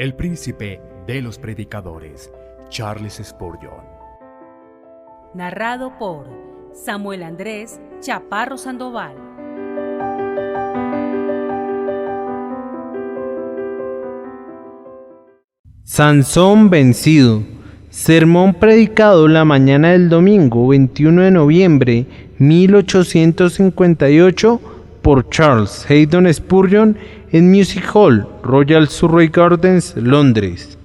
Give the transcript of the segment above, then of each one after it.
el príncipe de los predicadores, Charles Spurgeon. Narrado por Samuel Andrés Chaparro Sandoval. Sansón vencido. Sermón predicado la mañana del domingo 21 de noviembre 1858 por Charles Haddon Spurgeon en Music Hall, Royal Surrey Gardens, Londres.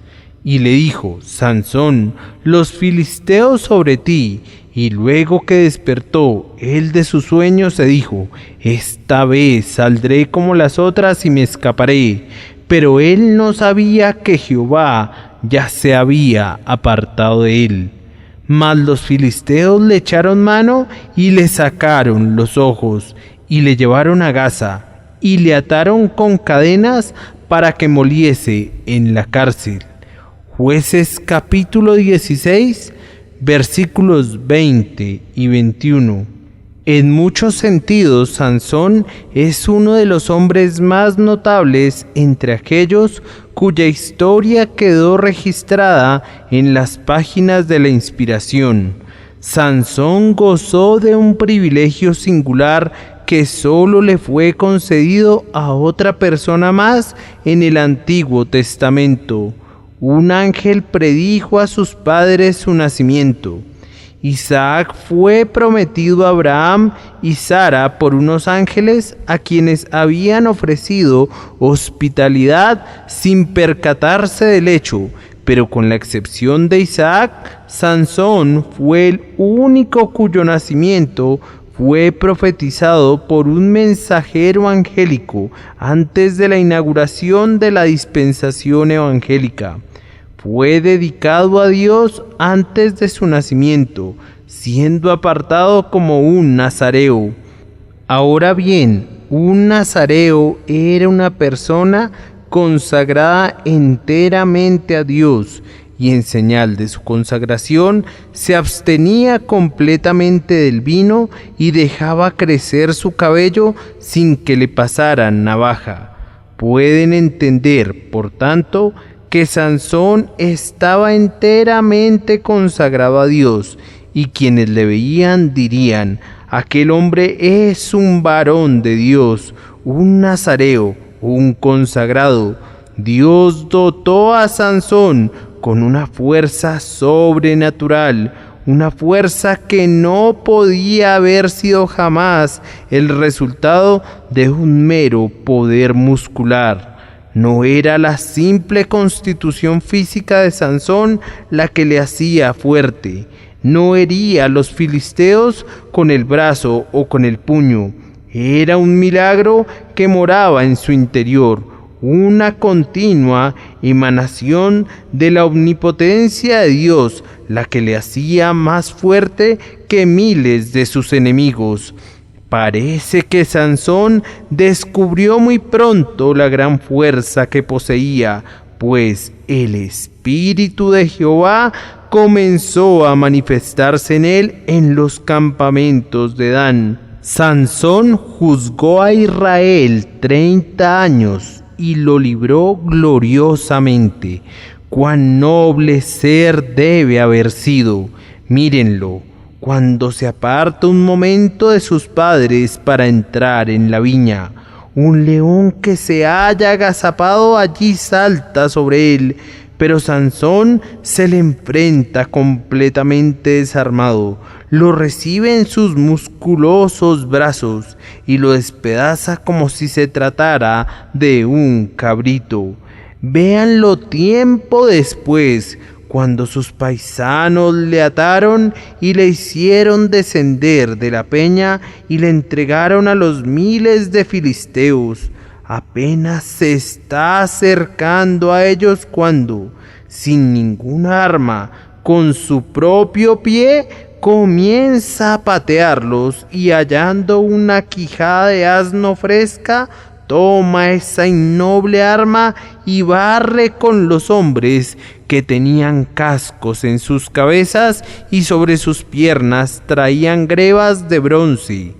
Y le dijo: Sansón, los filisteos sobre ti. Y luego que despertó él de su sueño, se dijo: esta vez saldré como las otras y me escaparé. Pero él no sabía que Jehová ya se había apartado de él. Mas los filisteos le echaron mano y le sacaron los ojos y le llevaron a Gaza y le ataron con cadenas para que moliese en la cárcel. Jueces capítulo 16, versículos 20 y 21. En muchos sentidos, Sansón es uno de los hombres más notables entre aquellos cuya historia quedó registrada en las páginas de la inspiración. Sansón gozó de un privilegio singular que solo le fue concedido a otra persona más en el Antiguo Testamento. Un ángel predijo a sus padres su nacimiento. Isaac fue prometido a Abraham y Sara por unos ángeles a quienes habían ofrecido hospitalidad sin percatarse del hecho, pero con la excepción de Isaac, Sansón fue el único cuyo nacimiento fue profetizado por un mensajero angélico antes de la inauguración de la dispensación evangélica. Fue dedicado a Dios antes de su nacimiento, siendo apartado como un nazareo. Ahora bien, un nazareo era una persona consagrada enteramente a Dios, y en señal de su consagración se abstenía completamente del vino y dejaba crecer su cabello sin que le pasaran navaja. Pueden entender, por tanto, que Sansón estaba enteramente consagrado a Dios, y quienes le veían dirían: aquel hombre es un varón de Dios, un nazareo, un consagrado. Dios dotó a Sansón con una fuerza sobrenatural, una fuerza que no podía haber sido jamás el resultado de un mero poder muscular. No era la simple constitución física de Sansón la que le hacía fuerte. No hería a los filisteos con el brazo o con el puño. Era un milagro que moraba en su interior, una continua emanación de la omnipotencia de Dios, la que le hacía más fuerte que miles de sus enemigos. Parece que Sansón descubrió muy pronto la gran fuerza que poseía, pues el Espíritu de Jehová comenzó a manifestarse en él en los campamentos de Dan. Sansón juzgó a Israel 30 años y lo libró gloriosamente. Cuán noble ser debe haber sido. Mírenlo. Cuando se aparta un momento de sus padres para entrar en la viña, un león que se haya agazapado allí salta sobre él, pero Sansón se le enfrenta completamente desarmado, lo recibe en sus musculosos brazos y lo despedaza como si se tratara de un cabrito. Véanlo tiempo después, cuando sus paisanos le ataron y le hicieron descender de la peña y le entregaron a los miles de filisteos. Apenas se está acercando a ellos cuando, sin ninguna arma, con su propio pie, comienza a patearlos y hallando una quijada de asno fresca, toma esa innoble arma y barre con los hombres que tenían cascos en sus cabezas y sobre sus piernas traían grebas de bronce.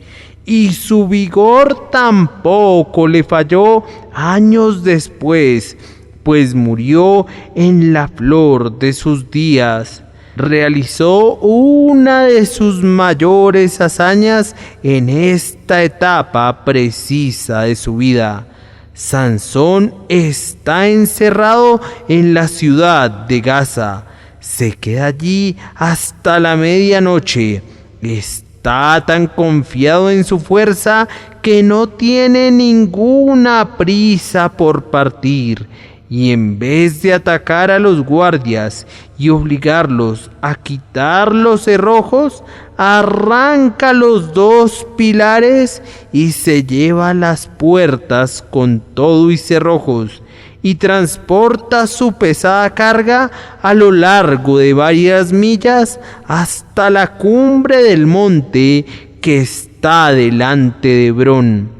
Y su vigor tampoco le falló años después, pues murió en la flor de sus días. Realizó una de sus mayores hazañas en esta etapa precisa de su vida. Sansón está encerrado en la ciudad de Gaza. Se queda allí hasta la medianoche. Está tan confiado en su fuerza que no tiene ninguna prisa por partir. Y en vez de atacar a los guardias y obligarlos a quitar los cerrojos, arranca los 2 pilares y se lleva las puertas con todo y cerrojos, y transporta su pesada carga a lo largo de varias millas hasta la cumbre del monte que está delante de Hebrón.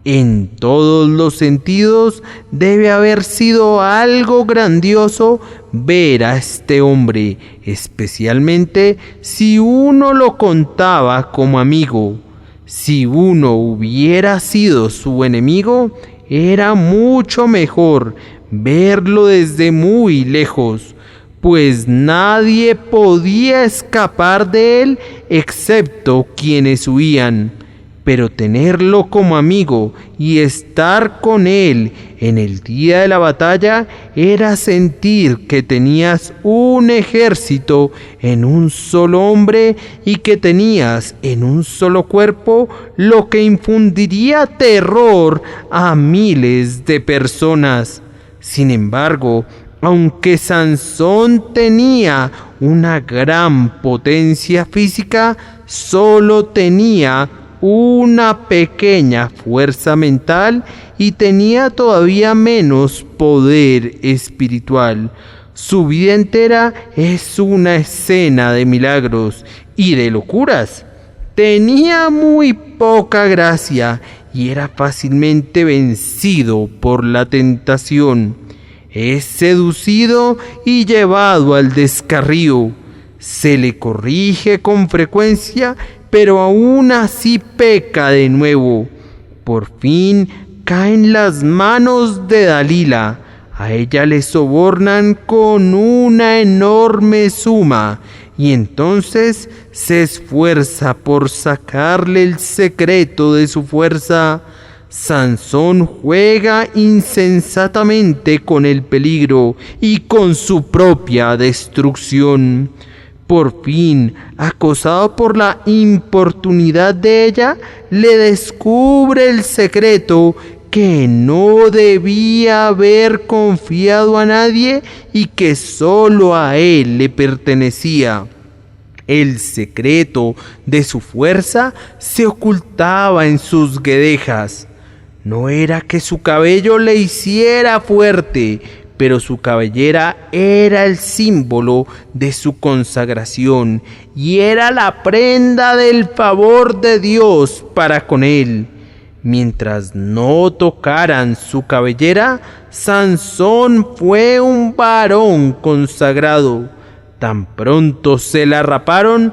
En todos los sentidos debe haber sido algo grandioso ver a este hombre, especialmente si uno lo contaba como amigo. Si uno hubiera sido su enemigo, era mucho mejor verlo desde muy lejos, pues nadie podía escapar de él excepto quienes huían. Pero tenerlo como amigo y estar con él en el día de la batalla era sentir que tenías un ejército en un solo hombre y que tenías en un solo cuerpo, lo que infundiría terror a miles de personas. Sin embargo, aunque Sansón tenía una gran potencia física, solo tenía una pequeña fuerza mental y tenía todavía menos poder espiritual. Su vida entera es una escena de milagros y de locuras. Tenía muy poca gracia y era fácilmente vencido por la tentación. Es seducido y llevado al descarrío. Se le corrige con frecuencia, pero aún así peca de nuevo. Por fin cae en las manos de Dalila. A ella le sobornan con una enorme suma y entonces se esfuerza por sacarle el secreto de su fuerza. Sansón juega insensatamente con el peligro y con su propia destrucción. Por fin, acosado por la importunidad de ella, le descubre el secreto que no debía haber confiado a nadie y que solo a él le pertenecía. El secreto de su fuerza se ocultaba en sus guedejas. No era que su cabello le hiciera fuerte, pero su cabellera era el símbolo de su consagración y era la prenda del favor de Dios para con él. Mientras no tocaran su cabellera, Sansón fue un varón consagrado. Tan pronto se la raparon,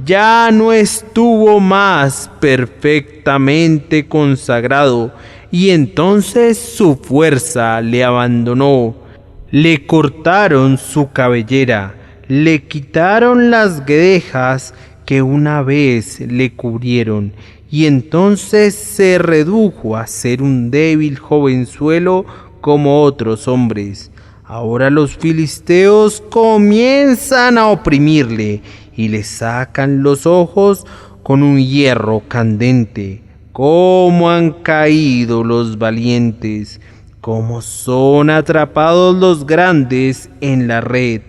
ya no estuvo más perfectamente consagrado, y entonces su fuerza le abandonó. Le cortaron su cabellera, le quitaron las guedejas que una vez le cubrieron, y entonces se redujo a ser un débil jovenzuelo como otros hombres. Ahora los filisteos comienzan a oprimirle y le sacan los ojos con un hierro candente. ¡Cómo han caído los valientes! ¡Cómo son atrapados los grandes en la red!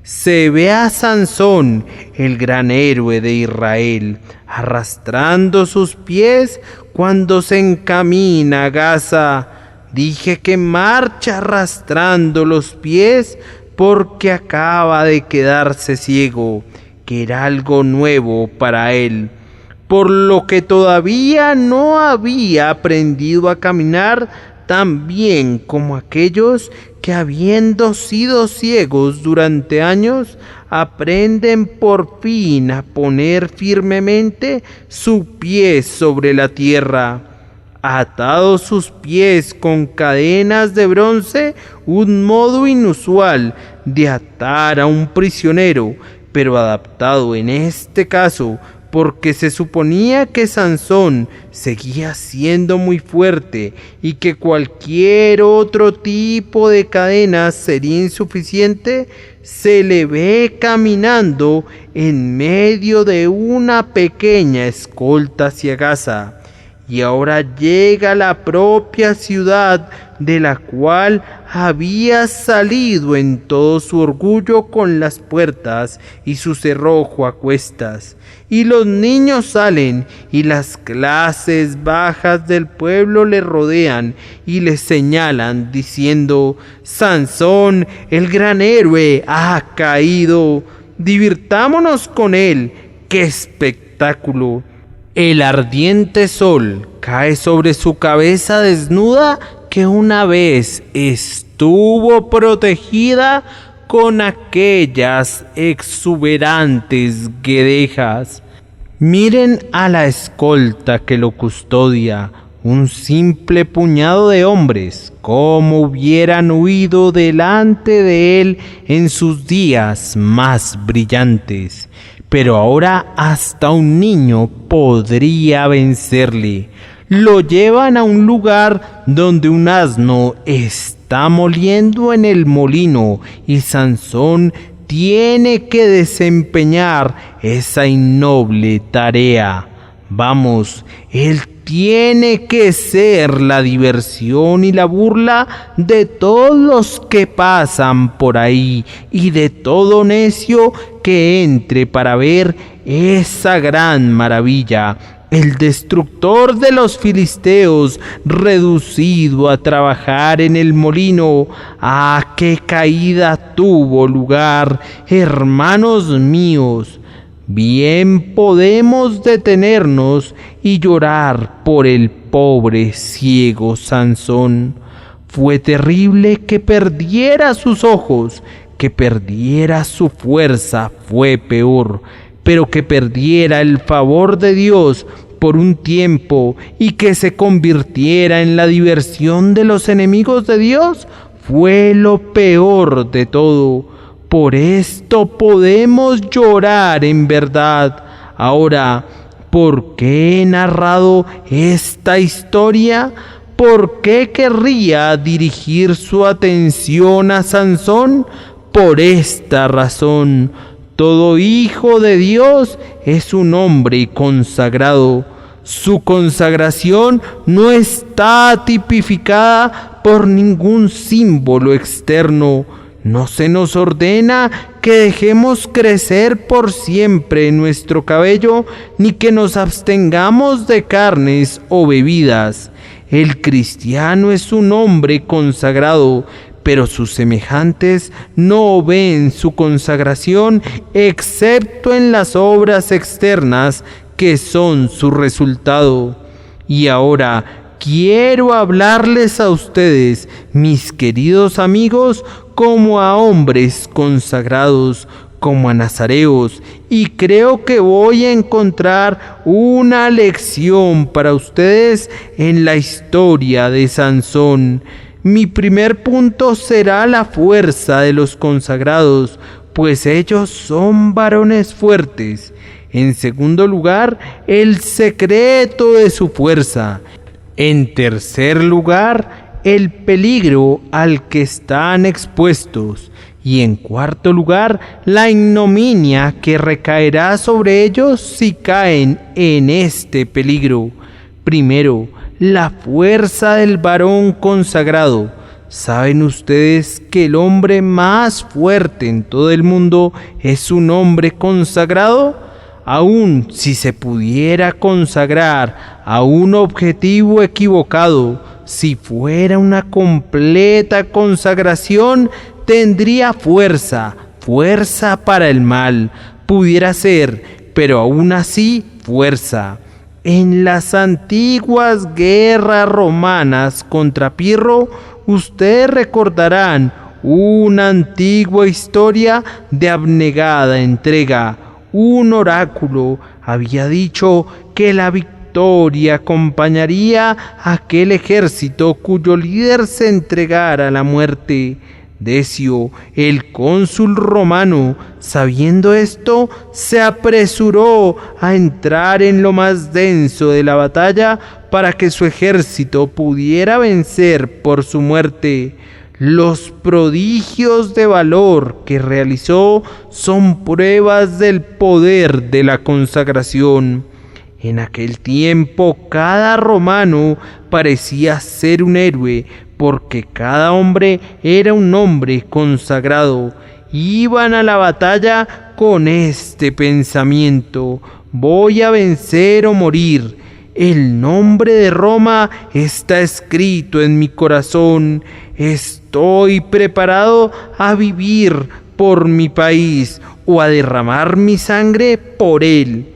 Se ve a Sansón, el gran héroe de Israel, arrastrando sus pies cuando se encamina a Gaza. Dije que marcha arrastrando los pies porque acaba de quedarse ciego, que era algo nuevo para él, por lo que todavía no había aprendido a caminar tan bien como aquellos que, habiendo sido ciegos durante años, aprenden por fin a poner firmemente su pie sobre la tierra. atados sus pies con cadenas de bronce, un modo inusual de atar a un prisionero, pero adaptado en este caso porque se suponía que Sansón seguía siendo muy fuerte y que cualquier otro tipo de cadenas sería insuficiente. Se le ve caminando en medio de una pequeña escolta hacia Gaza, y ahora llega a la propia ciudad de la cual había salido en todo su orgullo, con las puertas y su cerrojo a cuestas. Y los niños salen, y las clases bajas del pueblo le rodean y le señalan diciendo: Sansón, el gran héroe, ha caído, divirtámonos con él. ¡Qué espectáculo! El ardiente sol cae sobre su cabeza desnuda, que una vez estuvo protegida con aquellas exuberantes guedejas. Miren a la escolta que lo custodia, un simple puñado de hombres, como hubieran huido delante de él en sus días más brillantes. Pero ahora hasta un niño podría vencerle. Lo llevan a un lugar donde un asno está moliendo en el molino, y Sansón tiene que desempeñar esa innoble tarea. Vamos, él tiene que ser la diversión y la burla de todos los que pasan por ahí, y de todo necio que entre para ver esa gran maravilla. El destructor de los filisteos, reducido a trabajar en el molino. ¡Ah, qué caída tuvo lugar, hermanos míos! Bien podemos detenernos y llorar por el pobre ciego Sansón. Fue terrible que perdiera sus ojos, que perdiera su fuerza fue peor, pero que perdiera el favor de Dios por un tiempo y que se convirtiera en la diversión de los enemigos de Dios fue lo peor de todo. Por esto podemos llorar en verdad. Ahora, ¿por qué he narrado esta historia? ¿Por qué querría dirigir su atención a Sansón? Por esta razón: todo hijo de Dios es un hombre consagrado. Su consagración no está tipificada por ningún símbolo externo. No se nos ordena que dejemos crecer por siempre nuestro cabello, ni que nos abstengamos de carnes o bebidas. El cristiano es un hombre consagrado, pero sus semejantes no ven su consagración excepto en las obras externas que son su resultado. Y ahora quiero hablarles a ustedes, mis queridos amigos, como a hombres consagrados, como a nazareos, y creo que voy a encontrar una lección para ustedes en la historia de Sansón. Mi primer punto será la fuerza de los consagrados, pues ellos son varones fuertes. En segundo lugar, el secreto de su fuerza. En tercer lugar, el peligro al que están expuestos. Y en cuarto lugar, la ignominia que recaerá sobre ellos si caen en este peligro. Primero, la fuerza del varón consagrado. ¿Saben ustedes que el hombre más fuerte en todo el mundo es un hombre consagrado? Aun si se pudiera consagrar a un objetivo equivocado, si fuera una completa consagración, tendría fuerza para el mal, pudiera ser, pero aún así fuerza. En las antiguas guerras romanas contra Pirro, ustedes recordarán una antigua historia de abnegada entrega. Un oráculo había dicho que la victoria victoria acompañaría a aquel ejército cuyo líder se entregara a la muerte. Decio, el cónsul romano, sabiendo esto, se apresuró a entrar en lo más denso de la batalla para que su ejército pudiera vencer por su muerte. Los prodigios de valor que realizó son pruebas del poder de la consagración. En aquel tiempo cada romano parecía ser un héroe, porque cada hombre era un hombre consagrado. Iban a la batalla con este pensamiento: voy a vencer o morir. El nombre de Roma está escrito en mi corazón. Estoy preparado a vivir por mi país o a derramar mi sangre por él.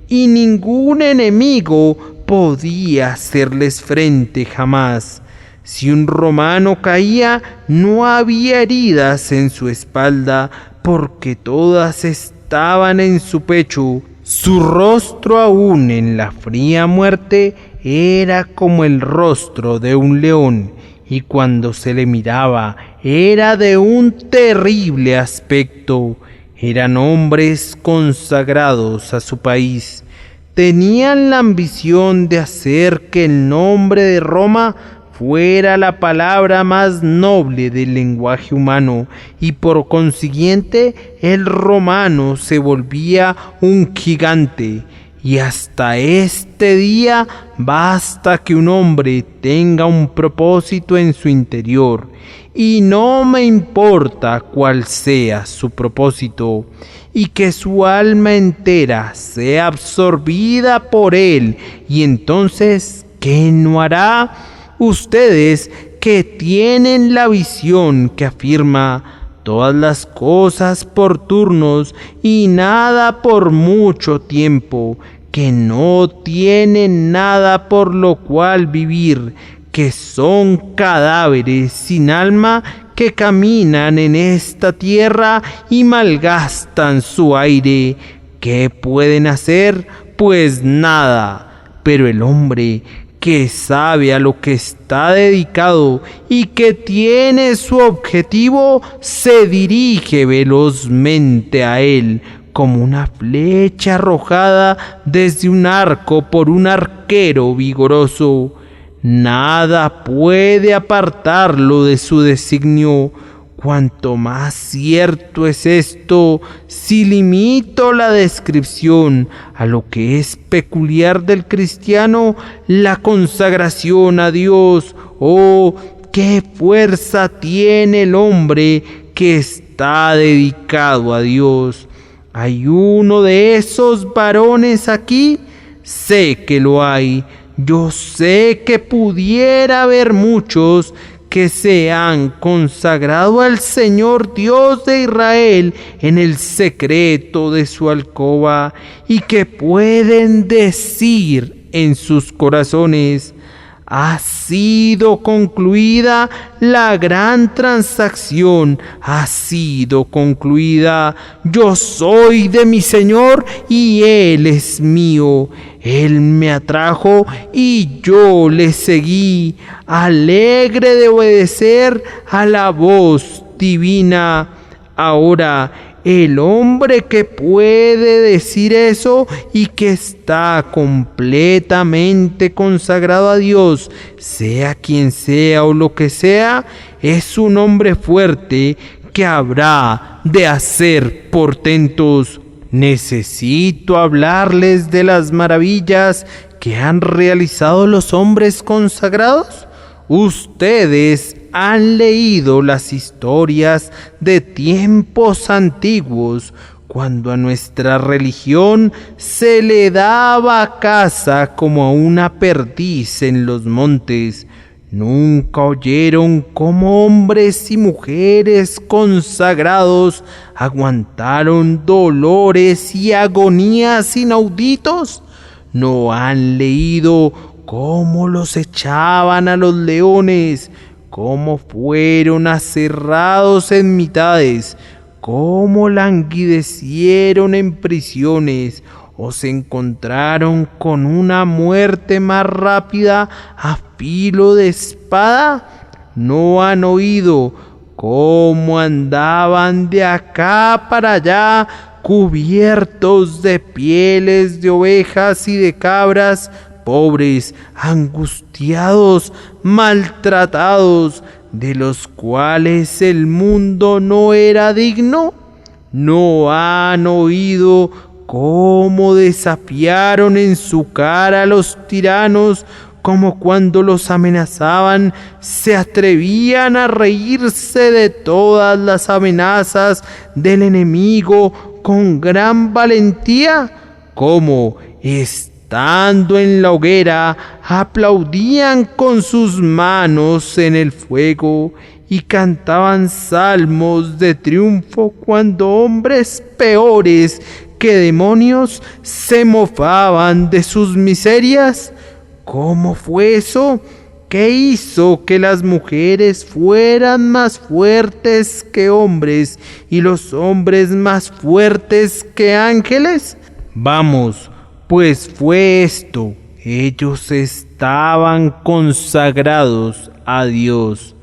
Y ningún enemigo podía hacerles frente jamás. Si un romano caía, no había heridas en su espalda, porque todas estaban en su pecho. Su rostro, aún en la fría muerte, era como el rostro de un león, y cuando se le miraba era de un terrible aspecto. Eran hombres consagrados a su país. Tenían la ambición de hacer que el nombre de Roma fuera la palabra más noble del lenguaje humano, y por consiguiente el romano se volvía un gigante. Y hasta este día basta que un hombre tenga un propósito en su interior, y no me importa cuál sea su propósito, y que su alma entera sea absorbida por él, y entonces, ¿qué no hará? Ustedes que tienen la visión que afirma todas las cosas por turnos y nada por mucho tiempo, que no tienen nada por lo cual vivir, que son cadáveres sin alma que caminan en esta tierra y malgastan su aire. ¿Qué pueden hacer? Pues nada. Pero el hombre que sabe a lo que está dedicado y que tiene su objetivo, se dirige velozmente a él, como una flecha arrojada desde un arco por un arquero vigoroso. Nada puede apartarlo de su designio. Cuanto más cierto es esto, si limito la descripción a lo que es peculiar del cristiano, la consagración a Dios. ¡Oh, qué fuerza tiene el hombre que está dedicado a Dios! ¿Hay uno de esos varones aquí? Sé que lo hay. Yo sé que pudiera haber muchos que se han consagrado al Señor Dios de Israel en el secreto de su alcoba, y que pueden decir en sus corazones: ha sido concluida la gran transacción, ha sido concluida. Yo soy de mi Señor y Él es mío. Él me atrajo y yo le seguí, alegre de obedecer a la voz divina. Ahora, el hombre que puede decir eso y que está completamente consagrado a Dios, sea quien sea o lo que sea, es un hombre fuerte que habrá de hacer portentos. Necesito hablarles de las maravillas que han realizado los hombres consagrados. Ustedes han leído las historias de tiempos antiguos, cuando a nuestra religión se le daba caza como a una perdiz en los montes. ¿Nunca oyeron cómo hombres y mujeres consagrados aguantaron dolores y agonías inauditos? ¿No han leído cómo los echaban a los leones, cómo fueron aserrados en mitades, cómo languidecieron en prisiones, o se encontraron con una muerte más rápida a filo de espada? ¿No han oído cómo andaban de acá para allá, cubiertos de pieles de ovejas y de cabras, pobres, angustiados, maltratados, de los cuales el mundo no era digno? ¿No han oído cómo desafiaron en su cara a los tiranos, como cuando los amenazaban se atrevían a reírse de todas las amenazas del enemigo con gran valentía? ¿Cómo, estando en la hoguera, aplaudían con sus manos en el fuego y cantaban salmos de triunfo cuando hombres peores que demonios se mofaban de sus miserias? ¿Cómo fue eso? ¿Qué hizo que las mujeres fueran más fuertes que hombres y los hombres más fuertes que ángeles? Vamos, pues fue esto: ellos estaban consagrados a Dios.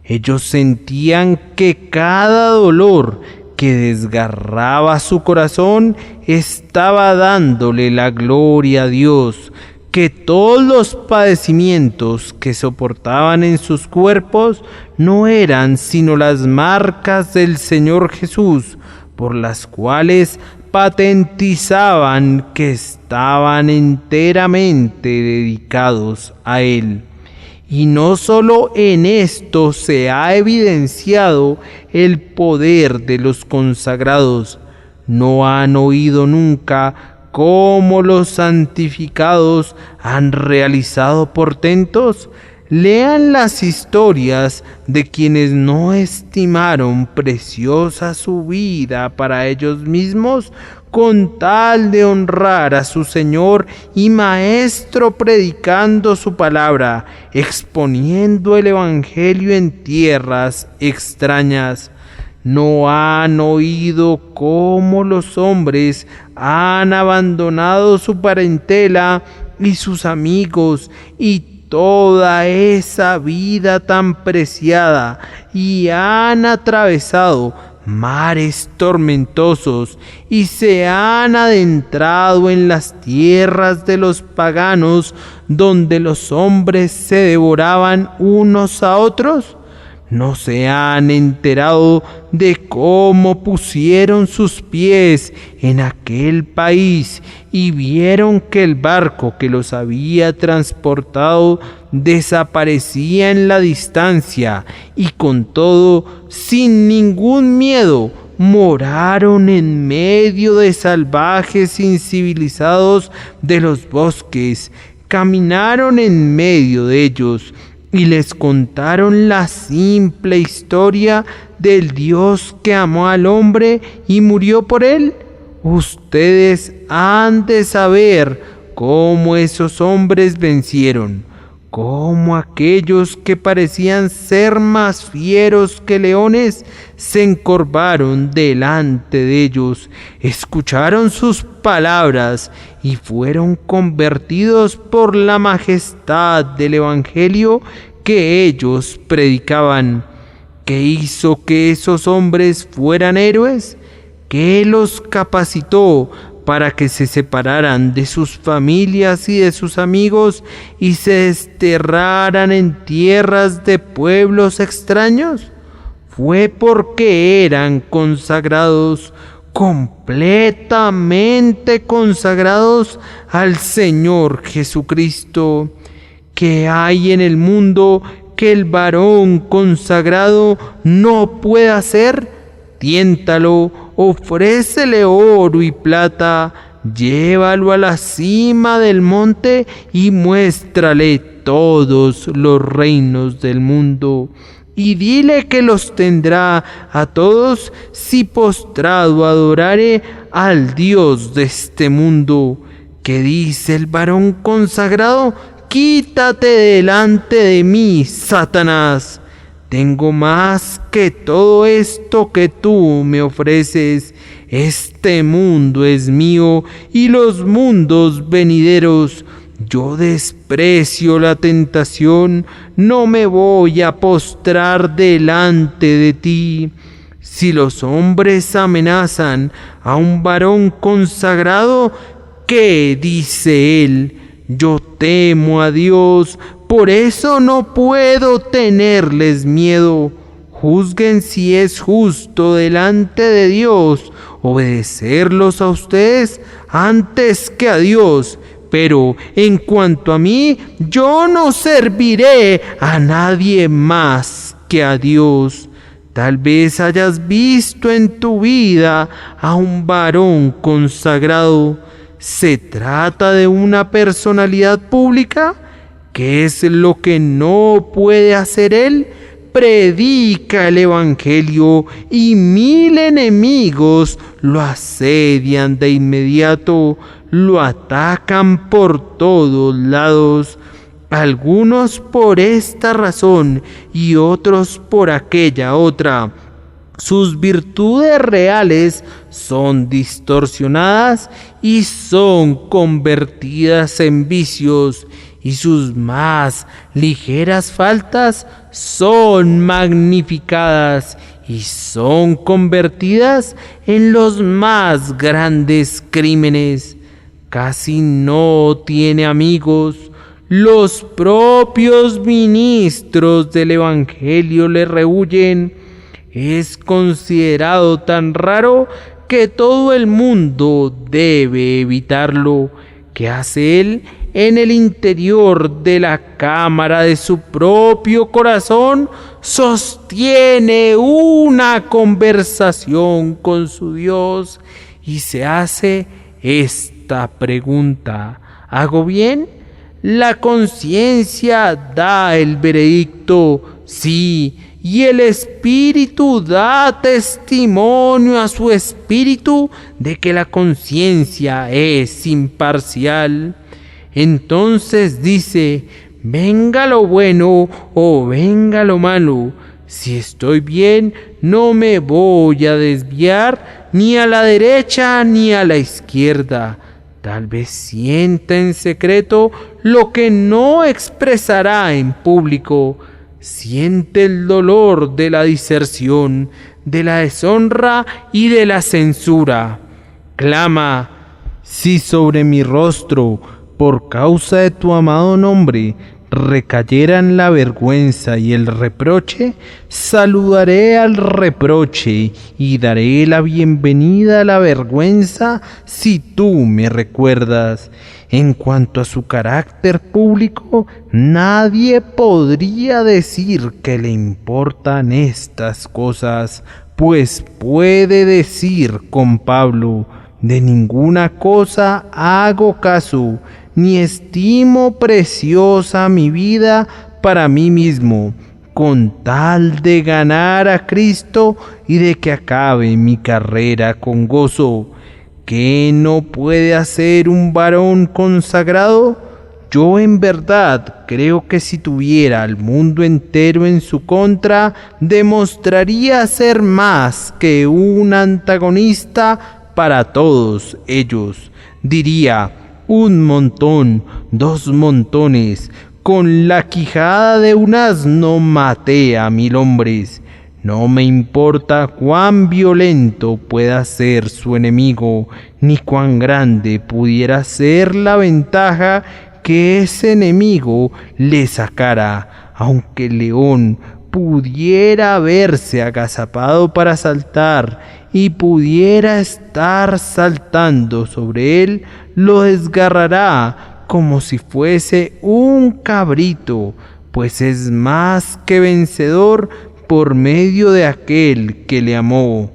Ellos sentían que cada dolor que desgarraba su corazón estaba dándole la gloria a Dios, que todos los padecimientos que soportaban en sus cuerpos no eran sino las marcas del Señor Jesús, por las cuales patentizaban que estaban enteramente dedicados a Él. Y no solo en esto se ha evidenciado el poder de los consagrados. ¿No han oído nunca cómo los santificados han realizado portentos? Lean las historias de quienes no estimaron preciosa su vida para ellos mismos, con tal de honrar a su Señor y Maestro, predicando su palabra, exponiendo el Evangelio en tierras extrañas. ¿No han oído cómo los hombres han abandonado su parentela y sus amigos y toda esa vida tan preciada, y han atravesado mares tormentosos y se han adentrado en las tierras de los paganos, donde los hombres se devoraban unos a otros? ¿No se han enterado de cómo pusieron sus pies en aquel país y vieron que el barco que los había transportado desaparecía en la distancia, y con todo, sin ningún miedo, moraron en medio de salvajes incivilizados de los bosques, caminaron en medio de ellos y les contaron la simple historia del Dios que amó al hombre y murió por él? Ustedes han de saber cómo esos hombres vencieron, cómo aquellos que parecían ser más fieros que leones se encorvaron delante de ellos, escucharon sus palabras y fueron convertidos por la majestad del Evangelio que ellos predicaban. ¿Qué hizo que esos hombres fueran héroes? ¿Qué los capacitó para que se separaran de sus familias y de sus amigos y se desterraran en tierras de pueblos extraños? Fue porque eran consagrados, completamente consagrados al Señor Jesucristo. ¿Qué hay en el mundo que el varón consagrado no pueda hacer? Tiéntalo, ofrécele oro y plata, llévalo a la cima del monte y muéstrale todos los reinos del mundo. Y dile que los tendrá a todos si postrado adorare al Dios de este mundo. ¿Qué dice el varón consagrado? Quítate delante de mí, Satanás. tengo más que todo esto que tú me ofreces. Este mundo es mío y los mundos venideros. Yo desprecio la tentación, no me voy a postrar delante de ti. Si los hombres amenazan a un varón consagrado, ¿qué dice él? Yo temo a Dios, por eso no puedo tenerles miedo. Juzguen si es justo delante de Dios obedecerlos a ustedes antes que a Dios. Pero en cuanto a mí, yo no serviré a nadie más que a Dios. Tal vez hayas visto en tu vida a un varón consagrado. ¿Se trata de una personalidad pública? ¿Qué es lo que no puede hacer él? Predica el Evangelio y 1000 enemigos lo asedian de inmediato, lo atacan por todos lados, algunos por esta razón y otros por aquella otra. Sus virtudes reales son distorsionadas y son convertidas en vicios, y sus más ligeras faltas son magnificadas y son convertidas en los más grandes crímenes. Casi no tiene amigos. Los propios ministros del Evangelio le rehuyen. Es considerado tan raro que todo el mundo debe evitarlo. ¿Qué hace él en el interior de la cámara de su propio corazón? Sostiene una conversación con su Dios y se hace esta pregunta: ¿hago bien? La conciencia da el veredicto, sí, y el Espíritu da testimonio a su espíritu de que la conciencia es imparcial. Entonces dice: venga lo bueno o venga lo malo. Si estoy bien, no me voy a desviar ni a la derecha ni a la izquierda. Tal vez sienta en secreto lo que no expresará en público. Siente el dolor de la diserción, de la deshonra y de la censura. Clama: si sobre mi rostro, por causa de tu amado nombre, recayeran la vergüenza y el reproche, saludaré al reproche y daré la bienvenida a la vergüenza si tú me recuerdas. En cuanto a su carácter público, nadie podría decir que le importan estas cosas, pues puede decir con Pablo: de ninguna cosa hago caso, ni estimo preciosa mi vida para mí mismo, con tal de ganar a Cristo y de que acabe mi carrera con gozo. ¿Qué no puede hacer un varón consagrado? Yo en verdad creo que si tuviera al mundo entero en su contra, demostraría ser más que un antagonista para todos ellos. Diría: un montón, 2 montones, con la quijada de un asno maté a 1000 hombres. No me importa cuán violento pueda ser su enemigo, ni cuán grande pudiera ser la ventaja que ese enemigo le sacara. Aunque el león pudiera haberse agazapado para saltar y pudiera estar saltando sobre él, lo desgarrará como si fuese un cabrito, pues es más que vencedor por medio de aquel que le amó.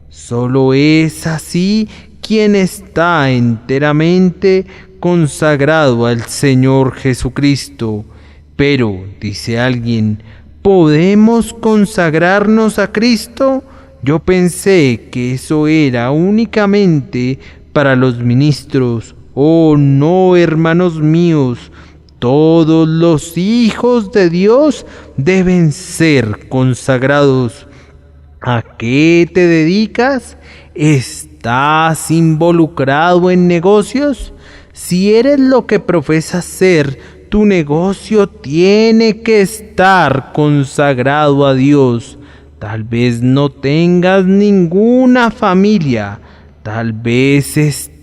Solo es así quien está enteramente consagrado al Señor Jesucristo. Pero, dice alguien, ¿podemos consagrarnos a Cristo? Yo pensé que eso era únicamente para los ministros. Oh no, hermanos míos, todos los hijos de Dios deben ser consagrados. ¿A qué te dedicas? ¿Estás involucrado en negocios? Si eres lo que profesas ser, tu negocio tiene que estar consagrado a Dios. Tal vez no tengas ninguna familia, tal vez estés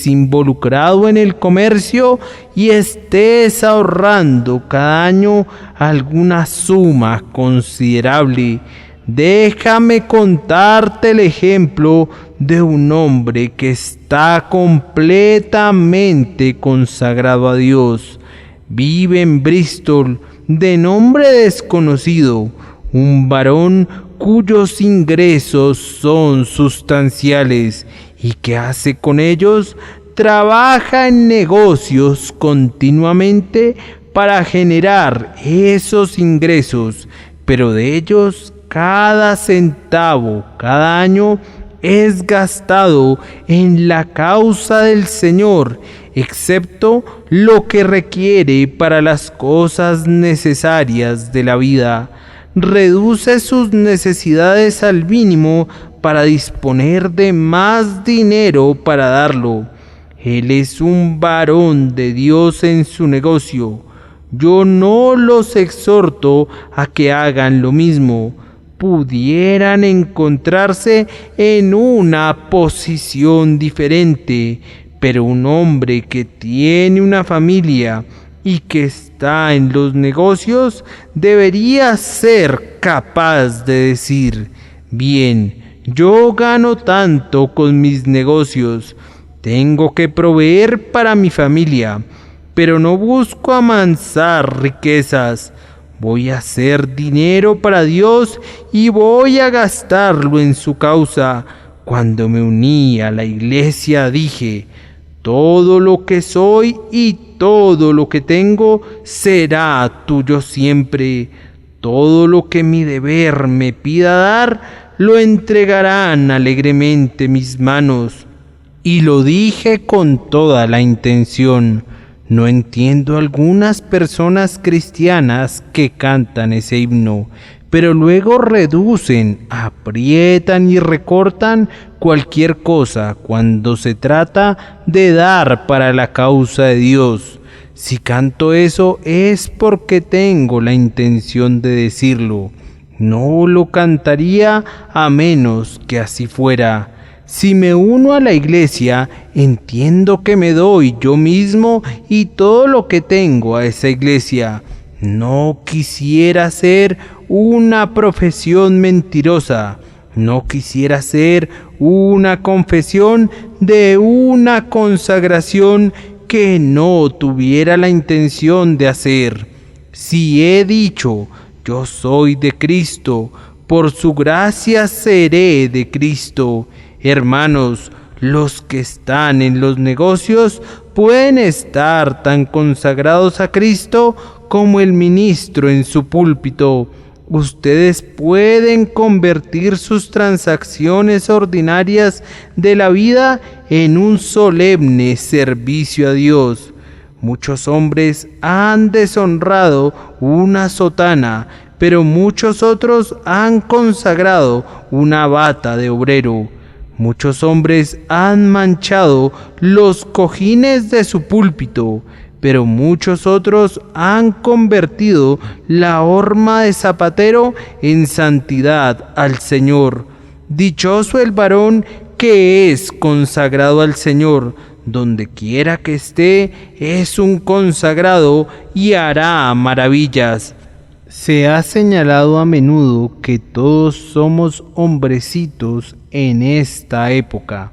involucrado en el comercio y estés ahorrando cada año alguna suma considerable. Déjame contarte el ejemplo de un hombre que está completamente consagrado a Dios. Vive en Bristol, de nombre desconocido, un varón cuyos ingresos son sustanciales. ¿Y qué hace con ellos? Trabaja en negocios continuamente para generar esos ingresos, pero de ellos cada centavo, cada año, es gastado en la causa del Señor, excepto lo que requiere para las cosas necesarias de la vida. Reduce sus necesidades al mínimo para disponer de más dinero para darlo. Él es un varón de Dios en su negocio. Yo no los exhorto a que hagan lo mismo. Pudieran encontrarse en una posición diferente, pero un hombre que tiene una familia y que está en los negocios debería ser capaz de decir: bien, yo gano tanto con mis negocios, tengo que proveer para mi familia, pero no busco amansar riquezas. Voy a hacer dinero para Dios y voy a gastarlo en su causa. Cuando me uní a la iglesia dije: todo lo que soy y todo lo que tengo será tuyo siempre. Todo lo que mi deber me pida dar, lo entregarán alegremente mis manos. Y lo dije con toda la intención. No entiendo algunas personas cristianas que cantan ese himno, pero luego reducen, aprietan y recortan cualquier cosa cuando se trata de dar para la causa de Dios. Si canto eso es porque tengo la intención de decirlo. No lo cantaría a menos que así fuera. Si me uno a la iglesia, entiendo que me doy yo mismo y todo lo que tengo a esa iglesia. No quisiera hacer una profesión mentirosa. No quisiera hacer una confesión de una consagración que no tuviera la intención de hacer. Si he dicho: yo soy de Cristo, por su gracia seré de Cristo. Hermanos, los que están en los negocios pueden estar tan consagrados a Cristo como el ministro en su púlpito. Ustedes pueden convertir sus transacciones ordinarias de la vida en un solemne servicio a Dios. Muchos hombres han deshonrado una sotana, pero muchos otros han consagrado una bata de obrero. Muchos hombres han manchado los cojines de su púlpito, pero muchos otros han convertido la horma de zapatero en santidad al Señor. Dichoso el varón que es consagrado al Señor. Donde quiera que esté, es un consagrado y hará maravillas. Se ha señalado a menudo que todos somos hombrecitos en esta época.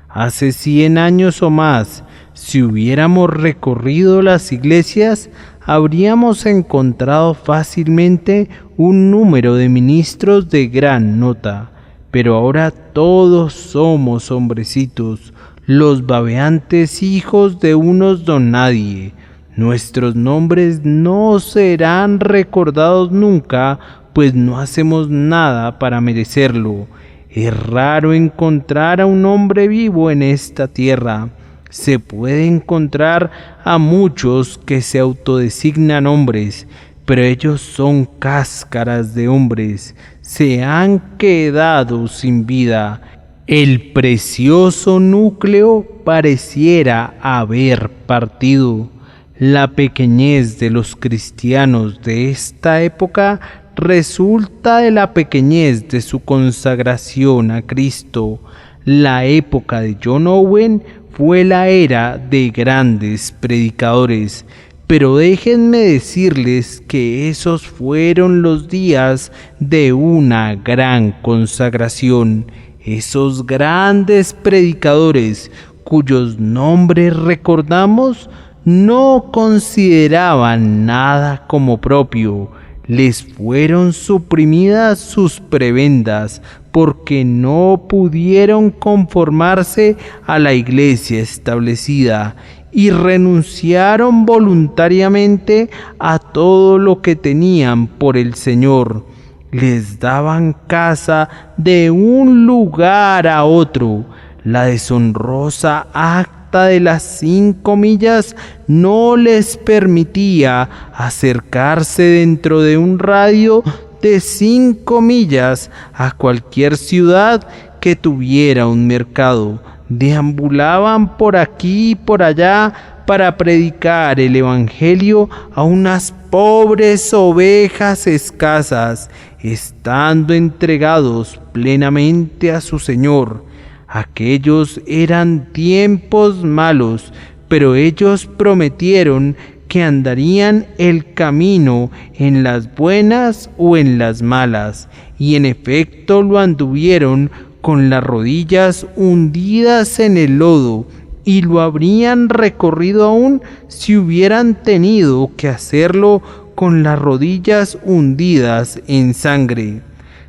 Hace 100 años o más, si hubiéramos recorrido las iglesias, habríamos encontrado fácilmente un número de ministros de gran nota. Pero ahora todos somos hombrecitos, los babeantes hijos de unos don nadie. Nuestros nombres no serán recordados nunca, pues no hacemos nada para merecerlo. Es raro encontrar a un hombre vivo en esta tierra. Se puede encontrar a muchos que se autodesignan hombres, pero ellos son cáscaras de hombres, se han quedado sin vida. El precioso núcleo pareciera haber partido. La pequeñez de los cristianos de esta época resulta de la pequeñez de su consagración a Cristo. La época de John Owen fue la era de grandes predicadores, pero déjenme decirles que esos fueron los días de una gran consagración. Esos grandes predicadores cuyos nombres recordamos no consideraban nada como propio. Les fueron suprimidas sus prebendas porque no pudieron conformarse a la iglesia establecida y renunciaron voluntariamente a todo lo que tenían por el Señor. Les daban casa de un lugar a otro. La deshonrosa acta de las 5 millas no les permitía acercarse dentro de un radio de 5 millas a cualquier ciudad que tuviera un mercado. Deambulaban por aquí y por allá para predicar el evangelio a unas pobres ovejas escasas, estando entregados plenamente a su Señor. Aquellos eran tiempos malos, pero ellos prometieron que andarían el camino en las buenas o en las malas, y en efecto lo anduvieron con las rodillas hundidas en el lodo, y lo habrían recorrido aún si hubieran tenido que hacerlo con las rodillas hundidas en sangre.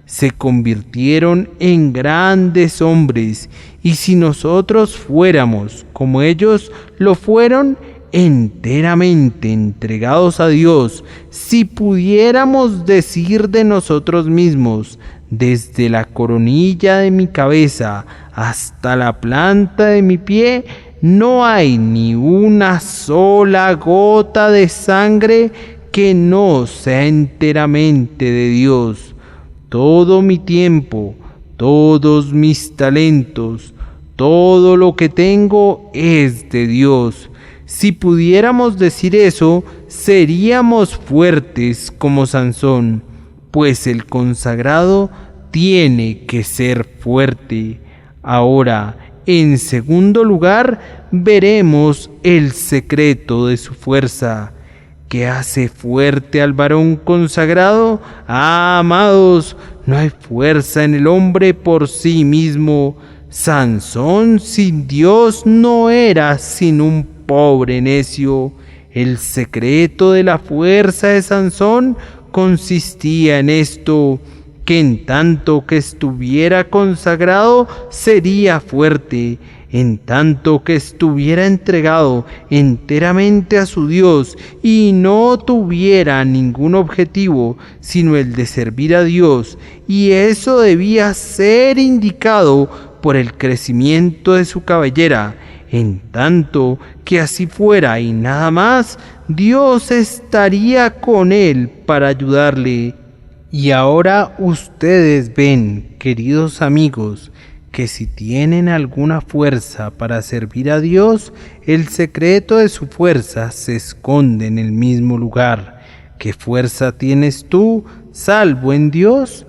Se convirtieron en grandes hombres, y si nosotros fuéramos como ellos lo fueron, enteramente entregados a Dios, si pudiéramos decir de nosotros mismos: desde la coronilla de mi cabeza hasta la planta de mi pie, no hay ni una sola gota de sangre que no sea enteramente de Dios. Todo mi tiempo, todos mis talentos, todo lo que tengo es de Dios. Si pudiéramos decir eso, seríamos fuertes como Sansón, pues el consagrado tiene que ser fuerte. Ahora, en segundo lugar, veremos el secreto de su fuerza. ¿Qué hace fuerte al varón consagrado? Amados, no hay fuerza en el hombre por sí mismo. Sansón sin Dios no era sino un pobre necio. El secreto de la fuerza de Sansón consistía en esto: que en tanto que estuviera consagrado sería fuerte, en tanto que estuviera entregado enteramente a su Dios y no tuviera ningún objetivo sino el de servir a Dios, y eso debía ser indicado por el crecimiento de su cabellera. En tanto que así fuera y nada más, Dios estaría con él para ayudarle. Y ahora ustedes ven, queridos amigos, que si tienen alguna fuerza para servir a Dios, el secreto de su fuerza se esconde en el mismo lugar. ¿Qué fuerza tienes tú, salvo en Dios?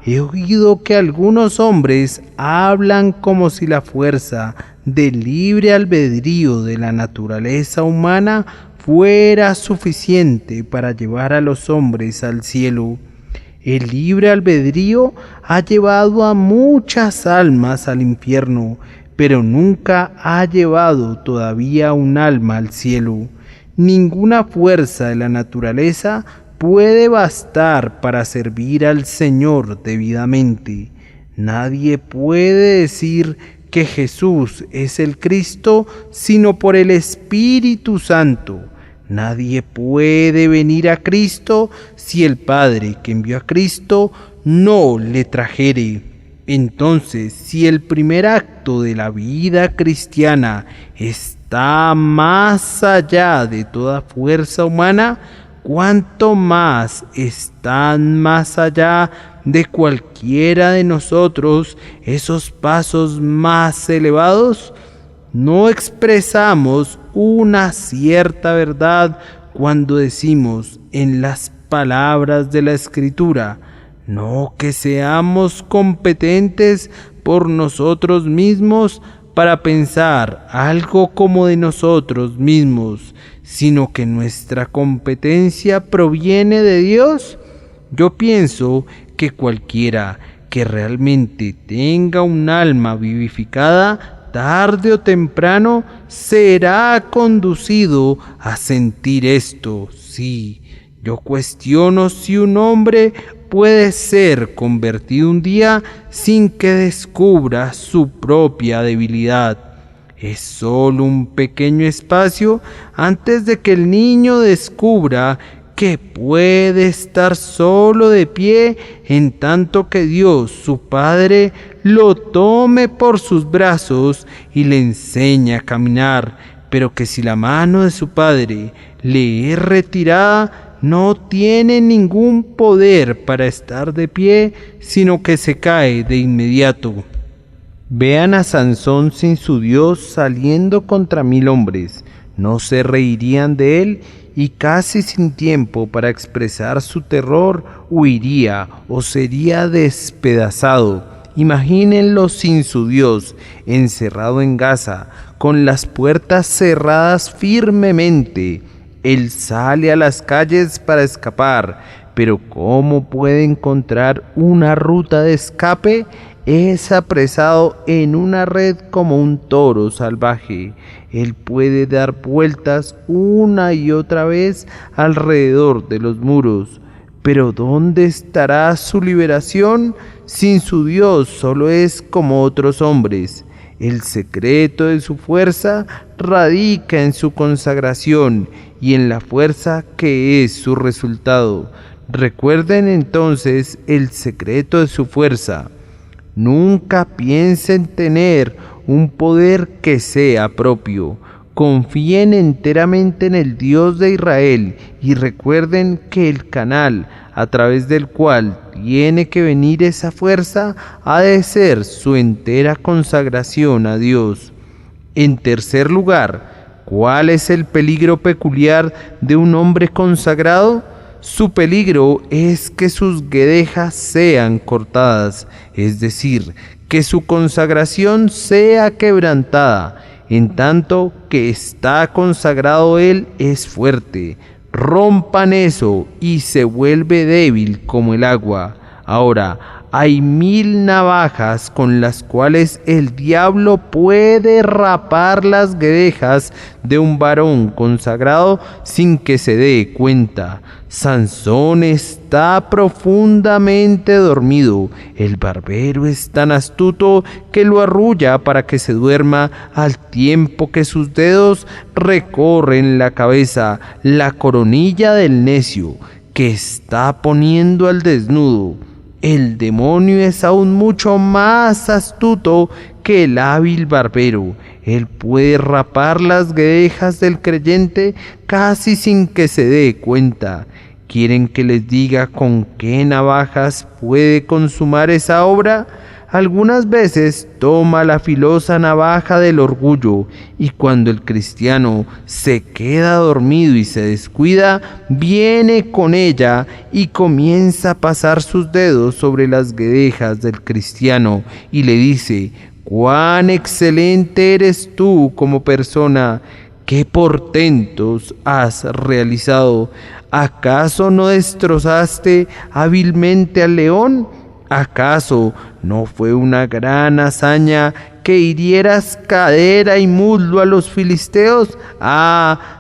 He oído que algunos hombres hablan como si la fuerza del libre albedrío de la naturaleza humana fuera suficiente para llevar a los hombres al cielo. El libre albedrío ha llevado a muchas almas al infierno, pero nunca ha llevado todavía un alma al cielo. Ninguna fuerza de la naturaleza puede bastar para servir al Señor debidamente. Nadie puede decir que Jesús es el Cristo sino por el Espíritu Santo. Nadie puede venir a Cristo si el Padre que envió a Cristo no le trajere. Entonces, si el primer acto de la vida cristiana está más allá de toda fuerza humana, ¿cuánto más están más allá de cualquiera de nosotros esos pasos más elevados? No expresamos una cierta verdad cuando decimos en las palabras de la Escritura, no que seamos competentes por nosotros mismos para pensar algo como de nosotros mismos, sino que nuestra competencia proviene de Dios. Yo pienso que cualquiera que realmente tenga un alma vivificada, tarde o temprano será conducido a sentir esto. Sí, yo cuestiono si un hombre puede ser convertido un día sin que descubra su propia debilidad. Es solo un pequeño espacio antes de que el niño descubra que puede estar solo de pie en tanto que Dios, su Padre, lo tome por sus brazos y le enseñe a caminar, pero que si la mano de su Padre le es retirada, no tiene ningún poder para estar de pie, sino que se cae de inmediato. Vean a Sansón sin su Dios saliendo contra 1000 hombres. ¿No se reirían de él? Y casi sin tiempo para expresar su terror, huiría o sería despedazado. Imagínenlo sin su Dios, encerrado en Gaza, con las puertas cerradas firmemente. Él sale a las calles para escapar, pero ¿cómo puede encontrar una ruta de escape? Es apresado en una red como un toro salvaje. Él puede dar vueltas una y otra vez alrededor de los muros. Pero ¿dónde estará su liberación? Sin su Dios solo es como otros hombres. El secreto de su fuerza radica en su consagración y en la fuerza que es su resultado. Recuerden entonces el secreto de su fuerza. Nunca piensen tener un poder que sea propio. Confíen enteramente en el Dios de Israel y recuerden que el canal a través del cual tiene que venir esa fuerza ha de ser su entera consagración a Dios. En tercer lugar, ¿cuál es el peligro peculiar de un hombre consagrado? Su peligro es que sus guedejas sean cortadas, es decir, que su consagración sea quebrantada. En tanto que está consagrado él es fuerte. Rompan eso y se vuelve débil como el agua. Ahora, hay 1000 navajas con las cuales el diablo puede rapar las guedejas de un varón consagrado sin que se dé cuenta. Sansón está profundamente dormido. El barbero es tan astuto que lo arrulla para que se duerma al tiempo que sus dedos recorren la cabeza, la coronilla del necio, que está poniendo al desnudo. El demonio es aún mucho más astuto que el hábil barbero. Él puede rapar las guedejas del creyente casi sin que se dé cuenta. ¿Quieren que les diga con qué navajas puede consumar esa obra? Algunas veces toma la filosa navaja del orgullo y cuando el cristiano se queda dormido y se descuida, viene con ella y comienza a pasar sus dedos sobre las guedejas del cristiano y le dice: «¡Cuán excelente eres tú como persona! ¿Qué portentos has realizado? ¿Acaso no destrozaste hábilmente al león? ¿Acaso no fue una gran hazaña que hirieras cadera y muslo a los filisteos?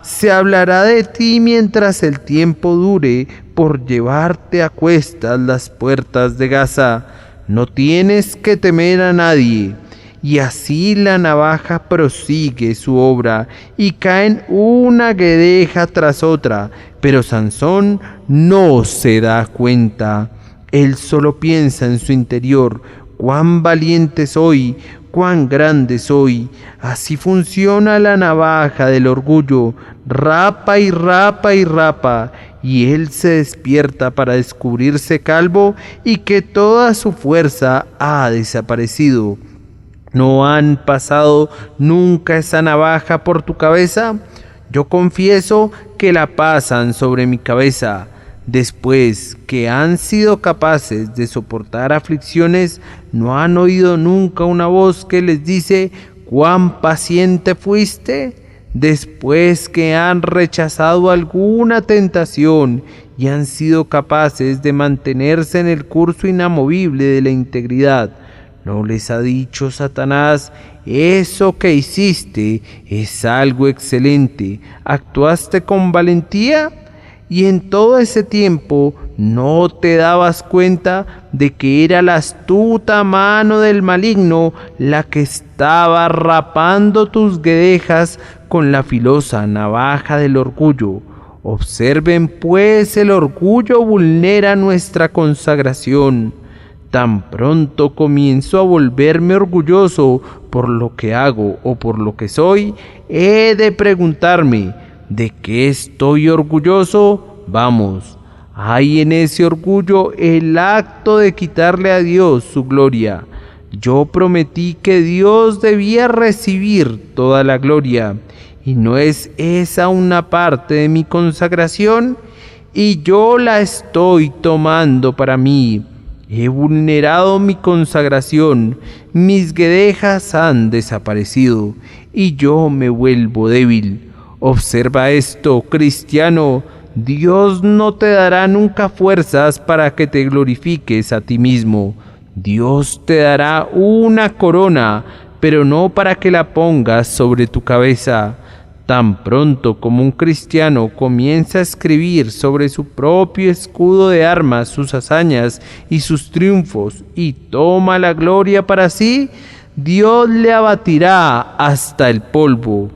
Se hablará de ti mientras el tiempo dure por llevarte a cuestas las puertas de Gaza. No tienes que temer a nadie». Y así la navaja prosigue su obra y caen una guedeja tras otra, pero Sansón no se da cuenta. Él solo piensa en su interior: cuán valiente soy, cuán grande soy. Así funciona la navaja del orgullo, rapa y rapa y rapa, y él se despierta para descubrirse calvo y que toda su fuerza ha desaparecido. ¿No han pasado nunca esa navaja por tu cabeza? Yo confieso que la pasan sobre mi cabeza. Después que han sido capaces de soportar aflicciones, ¿no han oído nunca una voz que les dice cuán paciente fuiste? Después que han rechazado alguna tentación y han sido capaces de mantenerse en el curso inamovible de la integridad, ¿no les ha dicho Satanás: eso que hiciste es algo excelente, actuaste con valentía? Y en todo ese tiempo no te dabas cuenta de que era la astuta mano del maligno la que estaba rapando tus guedejas con la filosa navaja del orgullo. Observen pues, el orgullo vulnera nuestra consagración. Tan pronto comienzo a volverme orgulloso por lo que hago o por lo que soy, he de preguntarme: ¿de qué estoy orgulloso? Vamos, hay en ese orgullo el acto de quitarle a Dios su gloria. Yo prometí que Dios debía recibir toda la gloria, ¿y no es esa una parte de mi consagración? Y yo la estoy tomando para mí. He vulnerado mi consagración, mis guedejas han desaparecido y yo me vuelvo débil. Observa esto, cristiano: Dios no te dará nunca fuerzas para que te glorifiques a ti mismo. Dios te dará una corona, pero no para que la pongas sobre tu cabeza. Tan pronto como un cristiano comienza a escribir sobre su propio escudo de armas sus hazañas y sus triunfos y toma la gloria para sí, Dios le abatirá hasta el polvo.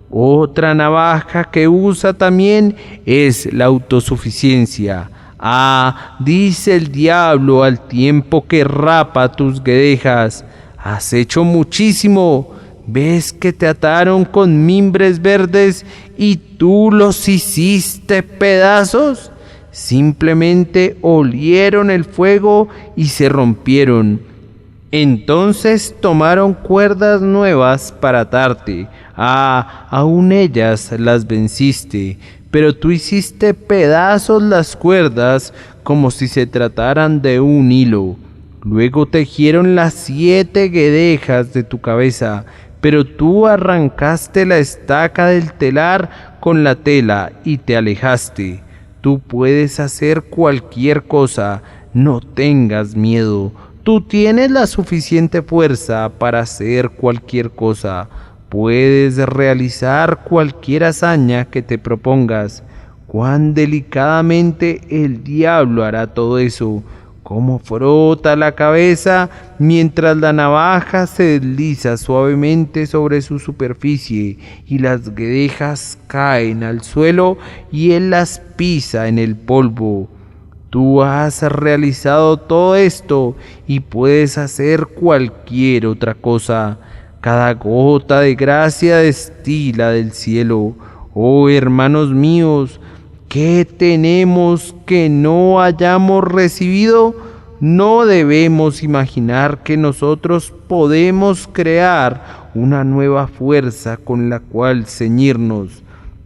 Otra navaja que usa también es la autosuficiencia. Ah, dice el diablo al tiempo que rapa tus guedejas: has hecho muchísimo. ¿Ves que te ataron con mimbres verdes y tú los hiciste pedazos? Simplemente olieron el fuego y se rompieron. Entonces tomaron cuerdas nuevas para atarte. Aún ellas las venciste, pero tú hiciste pedazos las cuerdas como si se trataran de un hilo. Luego tejieron las 7 guedejas de tu cabeza, pero tú arrancaste la estaca del telar con la tela y te alejaste. Tú puedes hacer cualquier cosa, no tengas miedo. Tú tienes la suficiente fuerza para hacer cualquier cosa. Puedes realizar cualquier hazaña que te propongas. Cuán delicadamente el diablo hará todo eso. Cómo frota la cabeza mientras la navaja se desliza suavemente sobre su superficie y las guedejas caen al suelo y él las pisa en el polvo. Tú has realizado todo esto y puedes hacer cualquier otra cosa. Cada gota de gracia destila del cielo. Oh hermanos míos, ¿qué tenemos que no hayamos recibido? No debemos imaginar que nosotros podemos crear una nueva fuerza con la cual ceñirnos.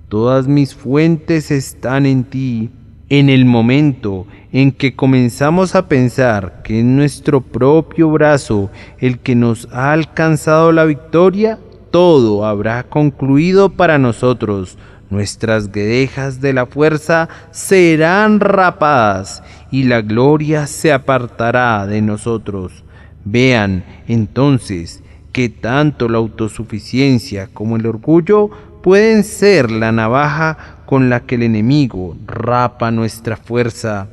Todas mis fuentes están en ti. En el momento en que comenzamos a pensar que es nuestro propio brazo el que nos ha alcanzado la victoria, todo habrá concluido para nosotros. Nuestras guedejas de la fuerza serán rapadas y la gloria se apartará de nosotros. Vean entonces que tanto la autosuficiencia como el orgullo pueden ser la navaja con la que el enemigo rapa nuestra fuerza.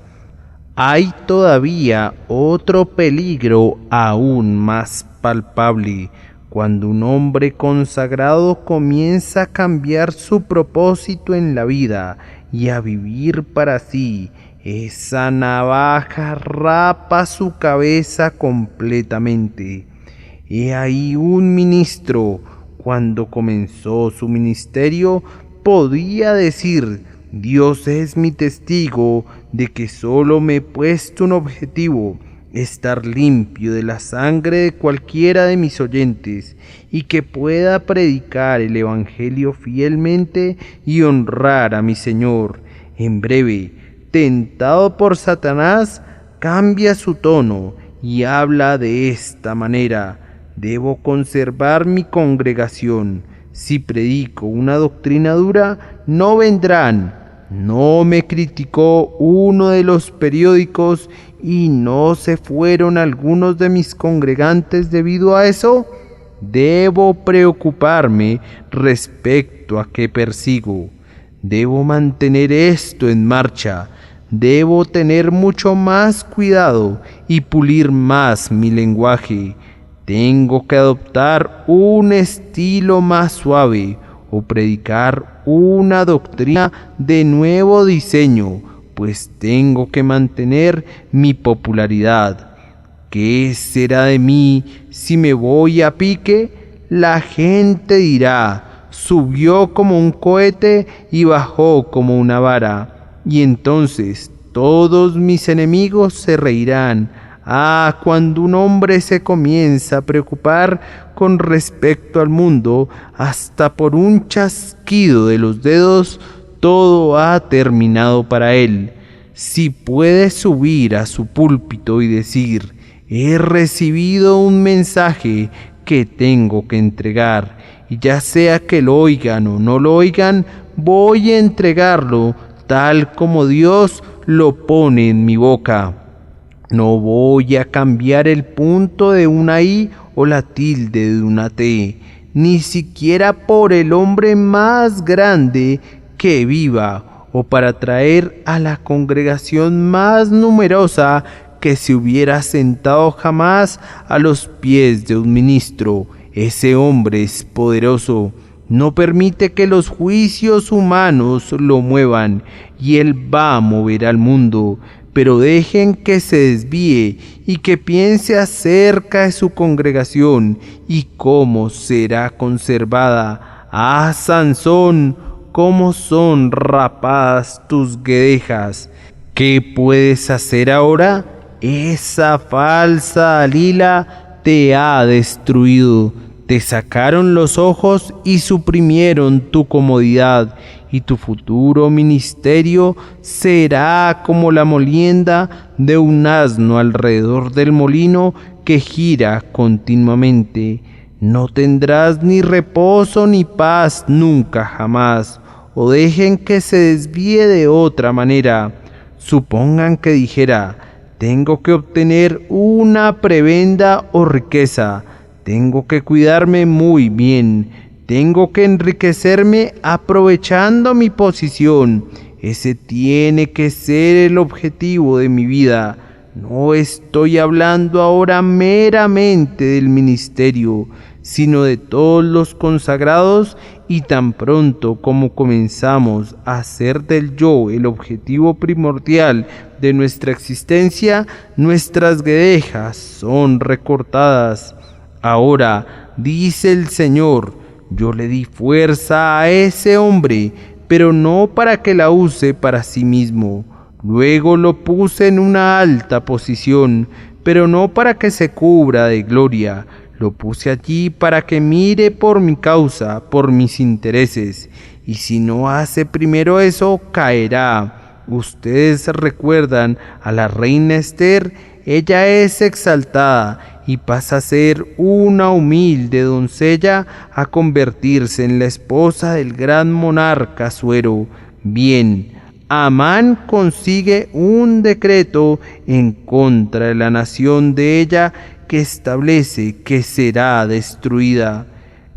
Hay todavía otro peligro aún más palpable. Cuando un hombre consagrado comienza a cambiar su propósito en la vida y a vivir para sí, esa navaja rapa su cabeza completamente. He ahí un ministro, cuando comenzó su ministerio, podía decir: Dios es mi testigo de que solo me he puesto un objetivo: estar limpio de la sangre de cualquiera de mis oyentes, y que pueda predicar el Evangelio fielmente y honrar a mi Señor. En breve, tentado por Satanás, cambia su tono y habla de esta manera: debo conservar mi congregación. Si predico una doctrina dura, no vendrán. No me criticó uno de los periódicos y no se fueron algunos de mis congregantes debido a eso. Debo preocuparme respecto a qué persigo. Debo mantener esto en marcha. Debo tener mucho más cuidado y pulir más mi lenguaje. Tengo que adoptar un estilo más suave o predicar una doctrina de nuevo diseño, pues tengo que mantener mi popularidad. ¿Qué será de mí si me voy a pique? La gente dirá: subió como un cohete y bajó como una vara. Y entonces todos mis enemigos se reirán. Cuando un hombre se comienza a preocupar con respecto al mundo, hasta por un chasquido de los dedos, todo ha terminado para él. Si puede subir a su púlpito y decir: he recibido un mensaje que tengo que entregar, y ya sea que lo oigan o no lo oigan, voy a entregarlo tal como Dios lo pone en mi boca. No voy a cambiar el punto de una I o la tilde de una T, ni siquiera por el hombre más grande que viva, o para traer a la congregación más numerosa que se hubiera sentado jamás a los pies de un ministro. Ese hombre es poderoso. No permite que los juicios humanos lo muevan, y él va a mover al mundo. Pero dejen que se desvíe y que piense acerca de su congregación y cómo será conservada. Sansón, cómo son rapadas tus guedejas. ¿Qué puedes hacer ahora? Esa falsa Dalila te ha destruido. Te sacaron los ojos y suprimieron tu comodidad, y tu futuro ministerio será como la molienda de un asno alrededor del molino que gira continuamente. No tendrás ni reposo ni paz nunca jamás, o dejen que se desvíe de otra manera. Supongan que dijera: tengo que obtener una prebenda o riqueza. Tengo que cuidarme muy bien. Tengo que enriquecerme aprovechando mi posición. Ese tiene que ser el objetivo de mi vida. No estoy hablando ahora meramente del ministerio, sino de todos los consagrados, y tan pronto como comenzamos a hacer del yo el objetivo primordial de nuestra existencia, nuestras guedejas son recortadas. Ahora, dice el Señor, yo le di fuerza a ese hombre, pero no para que la use para sí mismo. Luego lo puse en una alta posición, pero no para que se cubra de gloria. Lo puse allí para que mire por mi causa, por mis intereses. Y si no hace primero eso, caerá. Ustedes recuerdan a la reina Esther. Ella es exaltada y pasa a ser una humilde doncella a convertirse en la esposa del gran monarca Asuero. Bien, Amán consigue un decreto en contra de la nación de ella que establece que será destruida.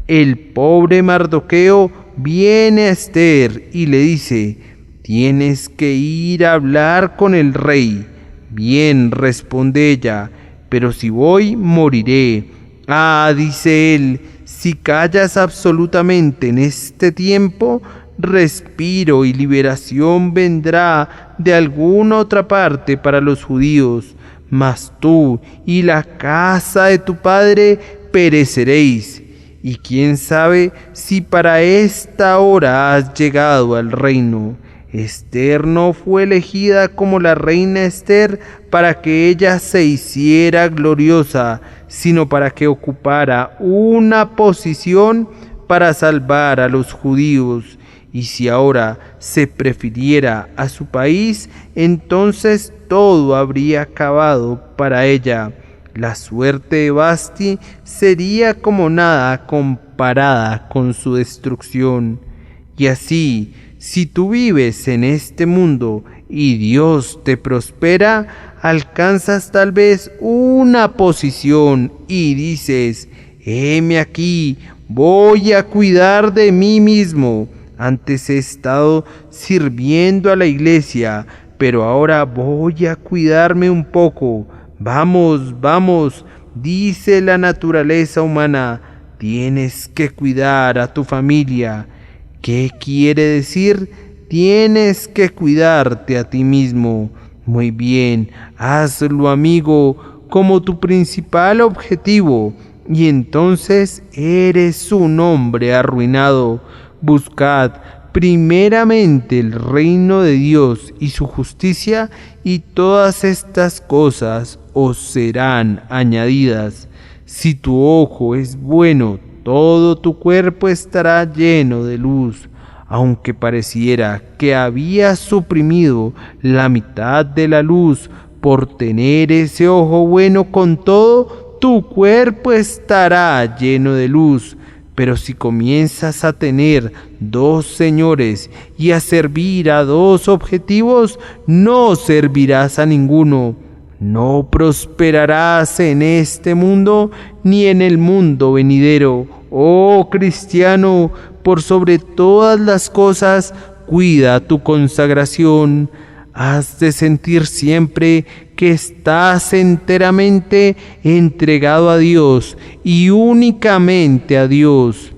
El pobre Mardoqueo viene a Esther y le dice: tienes que ir a hablar con el rey. Bien, responde ella, pero si voy, moriré. Dice él, si callas absolutamente en este tiempo, respiro y liberación vendrá de alguna otra parte para los judíos, mas tú y la casa de tu padre pereceréis. Y quién sabe si para esta hora has llegado al reino. Ester no fue elegida como la reina Ester para que ella se hiciera gloriosa, sino para que ocupara una posición para salvar a los judíos. Y si ahora se prefiriera a su país, entonces todo habría acabado para ella. La suerte de Vasti sería como nada comparada con su destrucción. Y así, si tú vives en este mundo y Dios te prospera, alcanzas tal vez una posición y dices: heme aquí, voy a cuidar de mí mismo. Antes he estado sirviendo a la iglesia, pero ahora voy a cuidarme un poco. Vamos, vamos, dice la naturaleza humana, tienes que cuidar a tu familia. ¿Qué quiere decir? Tienes que cuidarte a ti mismo. Muy bien, hazlo, amigo, como tu principal objetivo, y entonces eres un hombre arruinado. Buscad primeramente el reino de Dios y su justicia, y todas estas cosas os serán añadidas. Si tu ojo es bueno, todo tu cuerpo estará lleno de luz. Aunque pareciera que habías suprimido la mitad de la luz por tener ese ojo bueno, con todo, tu cuerpo estará lleno de luz. Pero si comienzas a tener dos señores y a servir a dos objetivos, no servirás a ninguno. No prosperarás en este mundo ni en el mundo venidero. Oh cristiano, por sobre todas las cosas, cuida tu consagración. Has de sentir siempre que estás enteramente entregado a Dios y únicamente a Dios.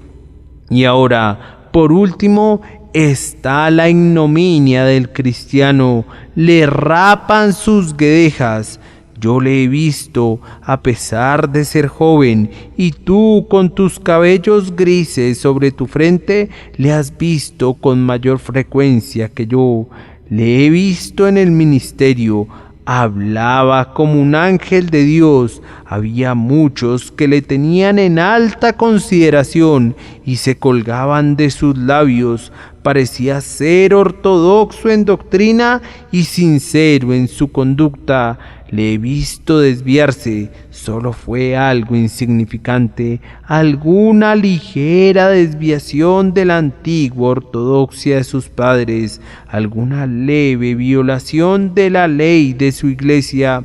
Y ahora, por último, está la ignominia del cristiano. Le rapan sus guedejas. Yo le he visto a pesar de ser joven, y tú con tus cabellos grises sobre tu frente le has visto con mayor frecuencia que yo. Le he visto en el ministerio, hablaba como un ángel de Dios. Había muchos que le tenían en alta consideración y se colgaban de sus labios. Parecía ser ortodoxo en doctrina y sincero en su conducta. Le he visto desviarse, solo fue algo insignificante, alguna ligera desviación de la antigua ortodoxia de sus padres, alguna leve violación de la ley de su iglesia.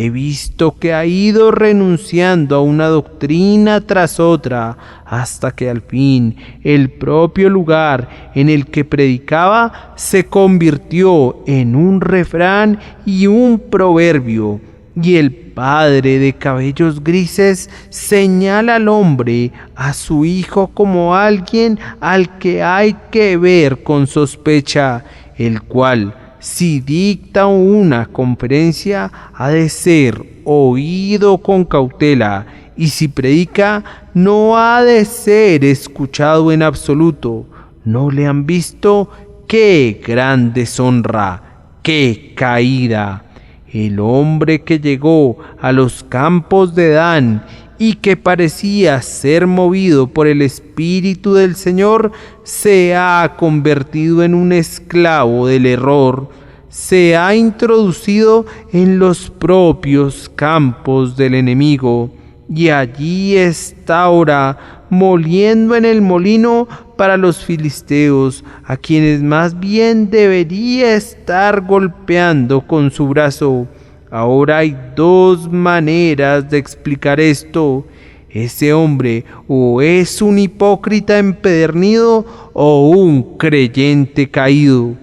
He visto que ha ido renunciando a una doctrina tras otra, hasta que al fin el propio lugar en el que predicaba se convirtió en un refrán y un proverbio. Y el padre de cabellos grises señala al hombre, a su hijo, como alguien al que hay que ver con sospecha, el cual, si dicta una conferencia, ha de ser oído con cautela, y si predica, no ha de ser escuchado en absoluto. ¿No le han visto? ¡Qué gran deshonra! ¡Qué caída! El hombre que llegó a los campos de Dan y que parecía ser movido por el Espíritu del Señor, se ha convertido en un esclavo del error. Se ha introducido en los propios campos del enemigo, y allí está ahora moliendo en el molino para los filisteos, a quienes más bien debería estar golpeando con su brazo. Ahora hay dos maneras de explicar esto. Ese hombre o es un hipócrita empedernido o un creyente caído.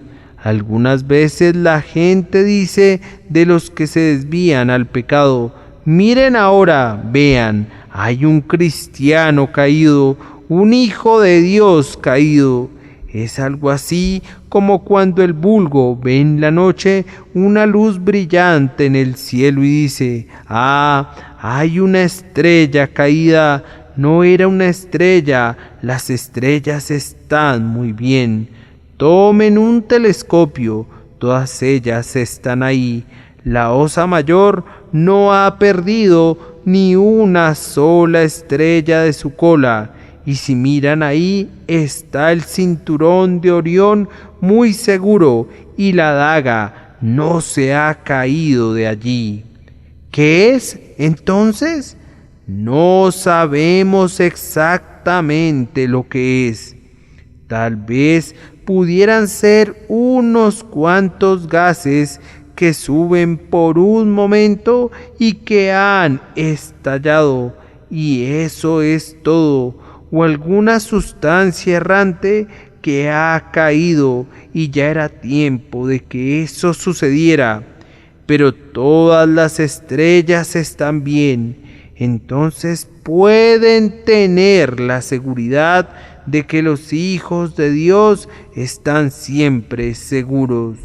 Algunas veces la gente dice de los que se desvían al pecado: miren ahora, vean, hay un cristiano caído, un hijo de Dios caído. Es algo así como cuando el vulgo ve en la noche una luz brillante en el cielo y dice: «Ah, hay una estrella caída». No era una estrella, las estrellas están muy bien. Tomen un telescopio, todas ellas están ahí. La Osa Mayor no ha perdido ni una sola estrella de su cola. Y si miran ahí, está el cinturón de Orión muy seguro y la daga no se ha caído de allí. ¿Qué es, entonces? No sabemos exactamente lo que es. Tal vez pudieran ser unos cuantos gases que suben por un momento y que han estallado, y eso es todo, o alguna sustancia errante que ha caído y ya era tiempo de que eso sucediera. Pero todas las estrellas están bien. Entonces pueden tener la seguridad de que los hijos de Dios están siempre seguros.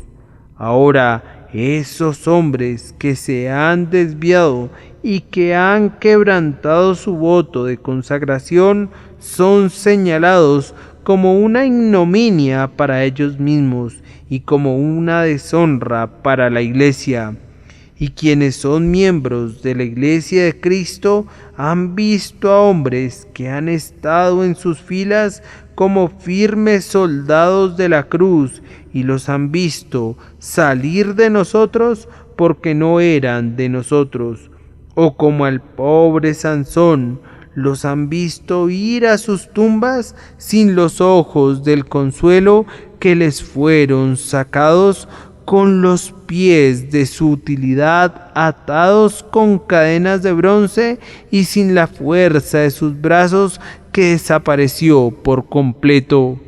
Ahora, esos hombres que se han desviado y que han quebrantado su voto de consagración son señalados como una ignominia para ellos mismos y como una deshonra para la Iglesia. Y quienes son miembros de la Iglesia de Cristo han visto a hombres que han estado en sus filas como firmes soldados de la cruz y los han visto salir de nosotros porque no eran de nosotros. O como al pobre Sansón, los han visto ir a sus tumbas sin los ojos del consuelo que les fueron sacados, con los pies de su utilidad atados con cadenas de bronce y sin la fuerza de sus brazos que desapareció por completo.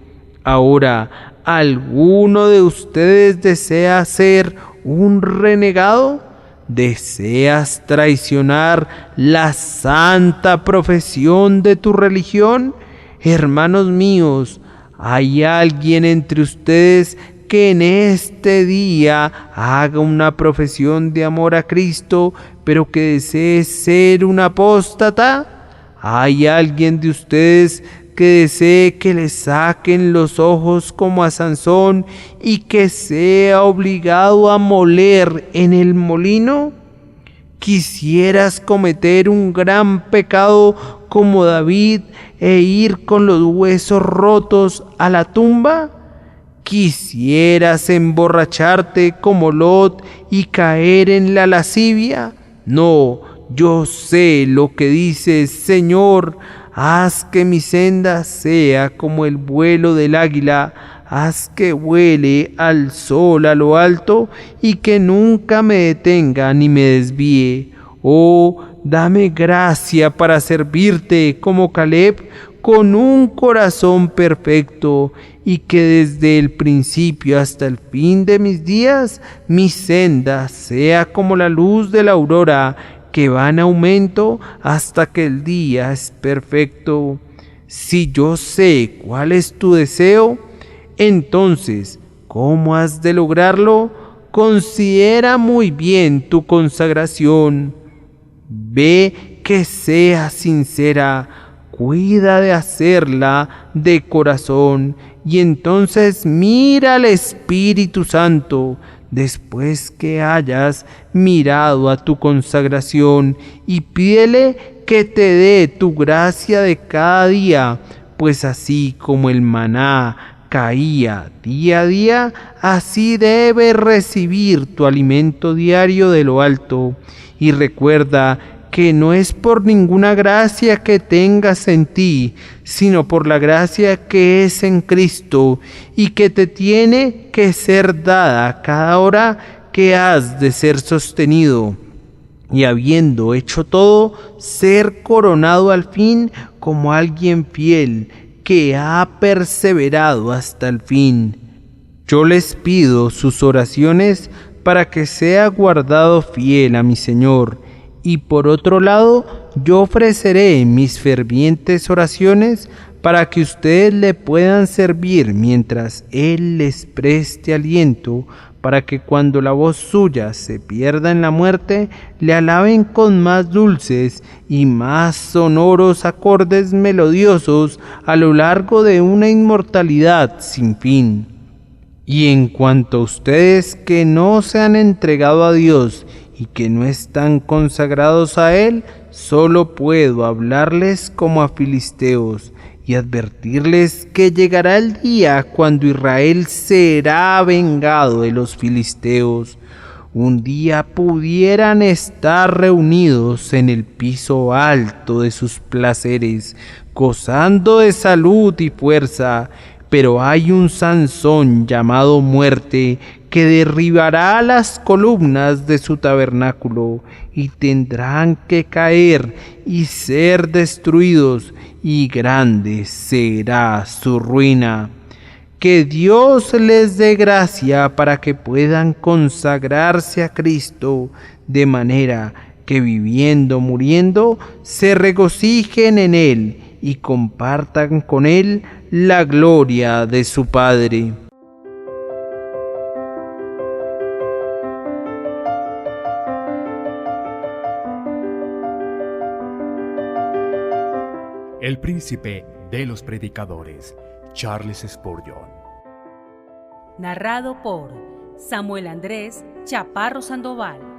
Ahora, ¿alguno de ustedes desea ser un renegado? ¿Deseas traicionar la santa profesión de tu religión? Hermanos míos, ¿hay alguien entre ustedes que en este día haga una profesión de amor a Cristo, pero que desee ser un apóstata? ¿Hay alguien de ustedes que desee que le saquen los ojos como a Sansón y que sea obligado a moler en el molino? ¿Quisieras cometer un gran pecado como David e ir con los huesos rotos a la tumba? ¿Quisieras emborracharte como Lot y caer en la lascivia? No, yo sé lo que dices: Señor, haz que mi senda sea como el vuelo del águila, haz que vuele al sol a lo alto y que nunca me detenga ni me desvíe. Oh, dame gracia para servirte como Caleb, con un corazón perfecto, y que desde el principio hasta el fin de mis días mi senda sea como la luz de la aurora, que va en aumento hasta que el día es perfecto. Si yo sé cuál es tu deseo, entonces, ¿cómo has de lograrlo? Considera muy bien tu consagración. Ve que sea sincera, cuida de hacerla de corazón, y entonces mira al Espíritu Santo después que hayas mirado a tu consagración, y pídele que te dé tu gracia de cada día, pues así como el maná caía día a día, así debes recibir tu alimento diario de lo alto. Y recuerda que no es por ninguna gracia que tengas en ti, sino por la gracia que es en Cristo y que te tiene que ser dada cada hora que has de ser sostenido. Y habiendo hecho todo, ser coronado al fin como alguien fiel que ha perseverado hasta el fin. Yo les pido sus oraciones para que sea guardado fiel a mi Señor. Y por otro lado, yo ofreceré mis fervientes oraciones para que ustedes le puedan servir mientras Él les preste aliento, para que cuando la voz suya se pierda en la muerte, le alaben con más dulces y más sonoros acordes melodiosos a lo largo de una inmortalidad sin fin. Y en cuanto a ustedes que no se han entregado a Dios y que no están consagrados a Él, solo puedo hablarles como a filisteos y advertirles que llegará el día cuando Israel será vengado de los filisteos. Un día pudieran estar reunidos en el piso alto de sus placeres, gozando de salud y fuerza, pero hay un Sansón llamado Muerte que derribará las columnas de su tabernáculo, y tendrán que caer y ser destruidos, y grande será su ruina. Que Dios les dé gracia para que puedan consagrarse a Cristo, de manera que viviendo, muriendo, se regocijen en Él y compartan con Él la gloria de su Padre. El príncipe de los predicadores, Charles Spurgeon. Narrado por Samuel Andrés Chaparro Sandoval.